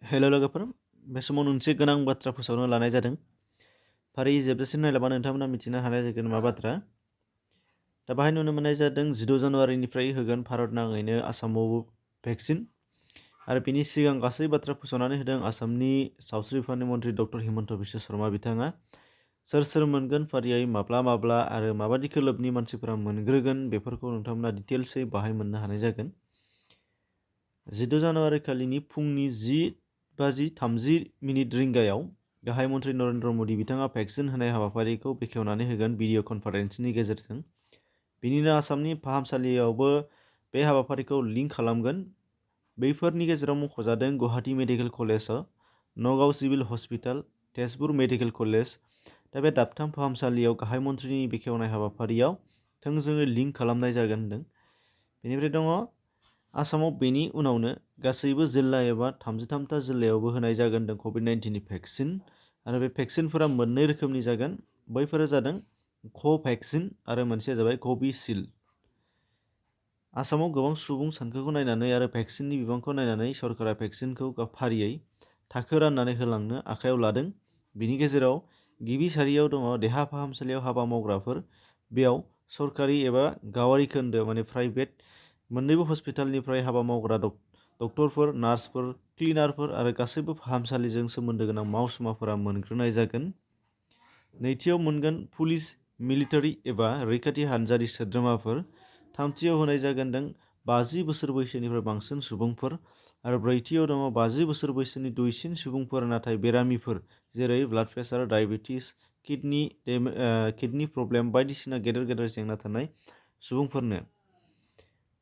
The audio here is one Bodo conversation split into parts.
हेल' लोगोफोर, बे समाव मोनसे गोनां बाथ्रा फोसावनो लानाय जादों। फारियै जोबजासिम नायलाबा नोंथांमोना मिथिनो हानाय जागोन मा बाथ्रा। दा बाहाय नुनो मोननाय जादों 16 जानुवारिनिफ्राय होगोन भारत नाङैनो आसामावबो भेक्सिन। आरो बिनि सिगां गासै बाथ्रा फोसावनानै होदों आसामनि सावस्रि बिफाननि मन्थ्रि डक्टर हिमन्त बिश्व शर्मा बिथाङा। सोर मोनगोन फारियै माब्ला आरो माबादि खोलोबनि मानसिफोरा मोनग्रोगोन बेफोरखौ नोंथांमोना डिटेल्सै बाहाय मोननो हानाय जागोन। 16 जानुवारि खालिनि फुंनि 10:30 रिंगायाव गाहाय मन्थ्रि नरेन्द्र मदि बिथाङा भेक्सिन होनाय हाबाफारिखौ बेखेवनानै होगोन भिडिअ कनफारेन्सनि गेजेरजों। बिनिनो आसामनि फाहामसालियावबो बे हाबाफारिखौ लिंक खालामगोन। बैफोरनि गेजेराव मख'जादों Guwahati medical college, Nagaon civil hospital, Tezpur medical college. दा बे दाबथाम फाहामसालियाव गाहाय मन्थ्रिनि बेखेवनाय हाबाफारियाव थोंजोङै लिंक खालामनाय जागोन होनदों। बेनिफ्राय दङ आसामाव बेनि उनावनो गासैबो जिल्ला एबा 33ता जिल्लायावबो होनाय जागोन होनदों कभिड-19नि भेक्सिन। आरो बे भेक्सिनफोरा मोननै रोखोमनि जागोन। बैफोरो जादों क'भेक्सिन आरो मोनसेया जाबाय कभिसिल्ड। आसामाव गोबां सुबुं सानखोखौ नायनानै आरो भेक्सिननि बिबांखौ नायनानै सरकारा भेक्सिनखौ फारियै थाखो राननानै होलांनो आखायाव लादों। बिनि गेजेराव गिबि सारियाव दङ देहा फाहामसालियाव हाबा मावग्राफोर। बेयाव सरकारि एबा गावारि खोन्दो माने प्राइभेट मोन्नैबो हस्पिटालनिफ्राय हाबा मावग्रा डक्टरफोर, नार्सफोर, क्लिनारफोर आरो गासैबो फाहामसालिजों सोमोन्दो गोनां मावसुमाफोरा मोनग्रोनाय जागोन। नैथियाव मोनगोन पुलिस, मिलिटारि एबा रैखाथि हान्जानि सोद्रोमाफोर। थामथियाव होनाय जागोन 50 बोसोर बैसोनिफ्राय बांसिन सुबुंफोर। आरो ब्रैथियाव दङ 50 बोसोर बैसोनि दुइसिन सुबुंफोर नाथाय बेरामिफोर जेरै blood pressure, diabetes, kidney problem बायदिसिना गेदेर जेंना थानाय सुबुंफोरनो।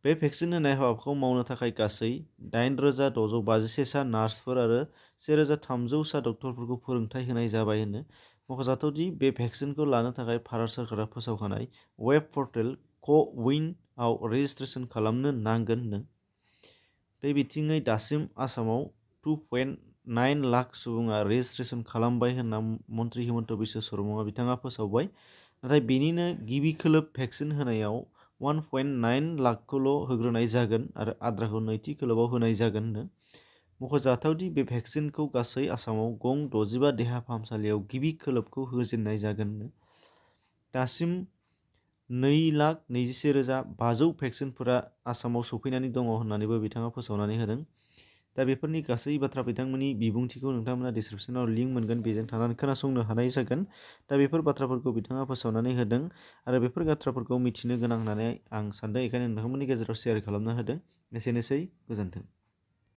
बे भेक्सिन होनाय हाबाखौ मावनो थाखाय गासै 8,651 सा नार्सफोर आरो 1,300 सा डक्टरफोरखौ फोरोंथाय होनाय जाबाय होनो। मख'जाथावदि बे भेक्सिनखौ लानो थाखाय भारत सरकारा फोसावखानाय वेब पर्टेल क'-विनआव रेजिस्ट्रेसन खालामनो नांगोन होनदों। बे बिथिङै दासिम आसामाव 2.9 लाख सुबुङा रेजिस्ट्रेसन खालामबाय होनना मन्थ्रि हिमन्त बिश्व शर्मा बिथाङा फोसावबाय। नाथाय बेनिनो गिबि खोलोब भेक्सिन होनायाव 1.9 लाखखौल' होग्रोनाय जागोन आरो आद्राखौ नैथि खोलोबाव होनाय जागोन होनदों। मख'जाथावदि बे भेक्सिनखौ गासै आसामाव गं 65 देहा फाहामसालियाव गिबि खोलोबखौ होजेननाय जागोन। दासिम 2,21,500 भेक्सिनफोरा आसामाव सफैनानै दङ होननानैबो बिथाङा फोसावनानै होदों। दा बेफोरनि गासै बाथ्रा बिथांमोननि बिबुंथिखौ नोंथांमोना डिसक्रिपसनाव लिंक मोनगोन, बेजों थांनानै खोनासंनो हानाय जागोन। दा बेफोर बाथ्राफोरखौ बिथाङा फोसावनानै होदों आरो बेफोर बाथ्राफोरखौ मिथिनो गोनां होननानै आं सानदों। बेखायनो नोंथांमोननि गेजेराव शेयार खालामना होदों। एसेनोसै, गोजोन्थों।